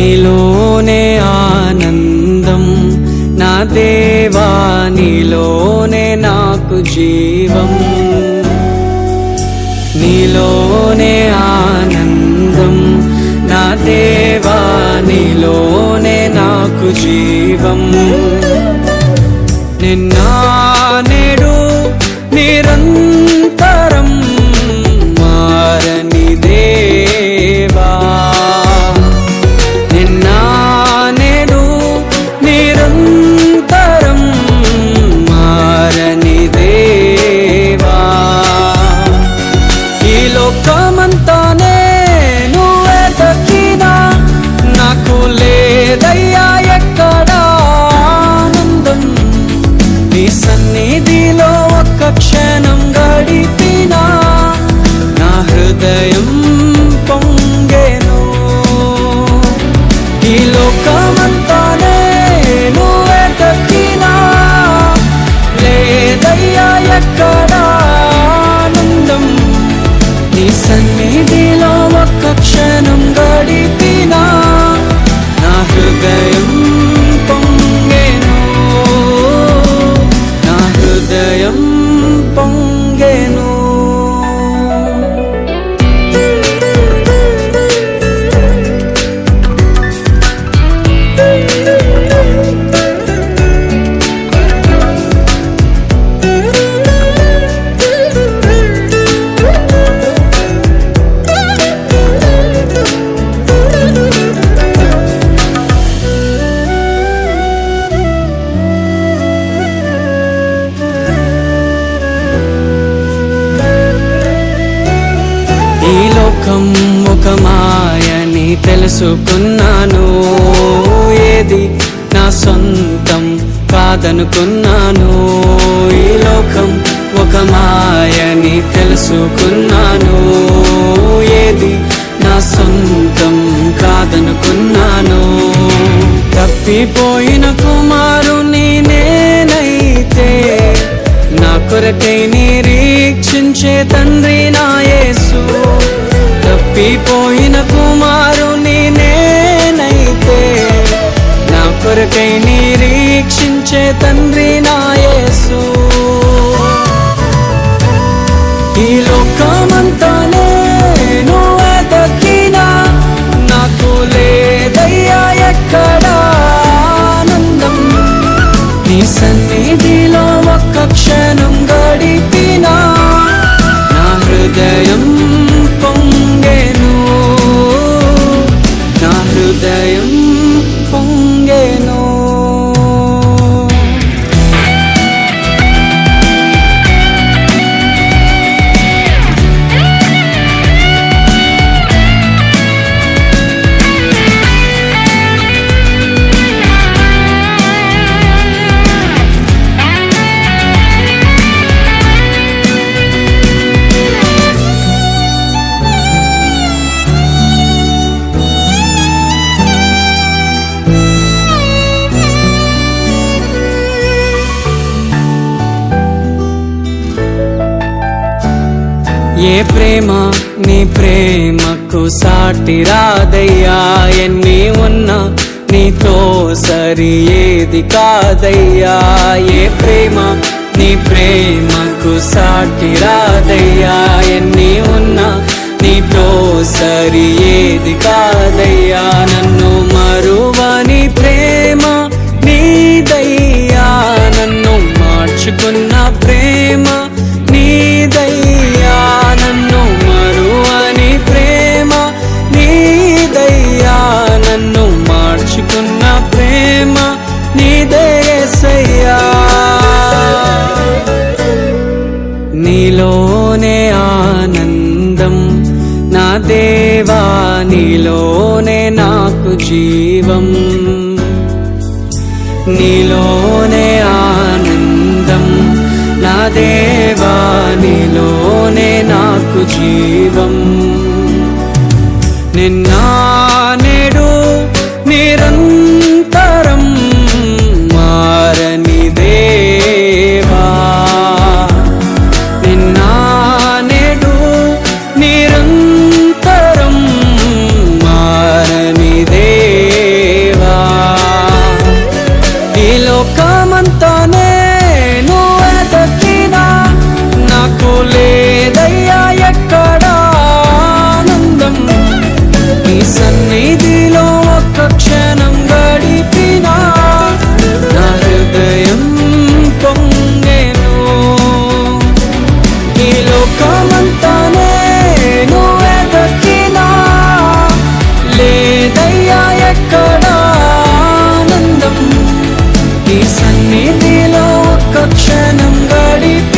నీలోనే ఆనందం నా దేవా, నీలోనే నాకు జీవం. నీలోనే ఆనందం నా దేవా, నీలోనే నాకు జీవం. నిన్న నేడు నిరంతరం మారని దేవా, నిన్న నేడు నిరంతరం మారని దేవా. ఈ లోకమంతానే నువ్వే దక్కినా నాకు లేదయ్యా ఎక్కడా ఆనందం. నీ సన్నిధిలో ఒక్క క్షణం గడిపినా నా హృదయం పొంగెను. ఈ లోకమంతానే నువ్వే దక్కినా లేదయ్యా ఎక్కడా ఆనందం. నీ సన్నిధిలో ఒక్క క్షణం గడిపినా నా హృదయం పొంగెను, నా హృదయం పొంగెను. ఈ లోకం ఒక మాయని తెలుసుకున్నాను, ఏది నా సొంతం కాదనుకున్నాను. ఈ లోకం ఒక మాయని తెలుసుకున్నాను, ఏది నా సొంతం కాదనుకున్నాను. తప్పిపోయిన కుమారుని నేనైతే నా కొరకై నిరీక్షించే తండ్రి నా యేసు. తప్పిపోయిన కుమారుని నేనైతే నా కొరకై నిరీక్షించే తండ్రి నా యేసు. ఈ లోకమంతానే నువ్వే దక్కినా నాకు లేదయ్యా ఎక్కడా ఆనందం. నీ సన్నిధిలో ఒక్క క్షణం గడిపినా నా హృదయం పొంగెను, నా హృదయం పొంగెను. ఏ ప్రేమ నీ ప్రేమకు సాటి రాదయ్యా, ఎన్ని ఉన్నా నీతో సరి ఏది కాదయ్యా. ఏ ప్రేమ నీ ప్రేమకు సాటి రాదయ్యా, ఎన్ని ఉన్నా నీతో సరి ఏది కాదయ్యా. నన్ను మరువని ప్రేమ నీదయ్యా, నన్ను మార్చుకున్న ప్రేమ నీదయ్యా. నన్ను మరువని ప్రేమ నీదయ్యా, నన్ను మార్చుకున్న ప్రేమ నీదే యేసయ్యా. నీలోనే ఆనందం నా దేవా, నీలోనే నాకు జీవం. నీలోనే ఆనందం నా దేవా, నీలోనే నాకు జీవం. నిన్న నేడు నిరంతరం మారని దేవా, నిన్న నేడు నిరంతరం మారని దేవా. లోకమంతా నేను వెతకినా లేదయ్యా ఎక్కడా ఆనందం. నీ సన్నిధిలో ఒక్క క్షణం గడిపి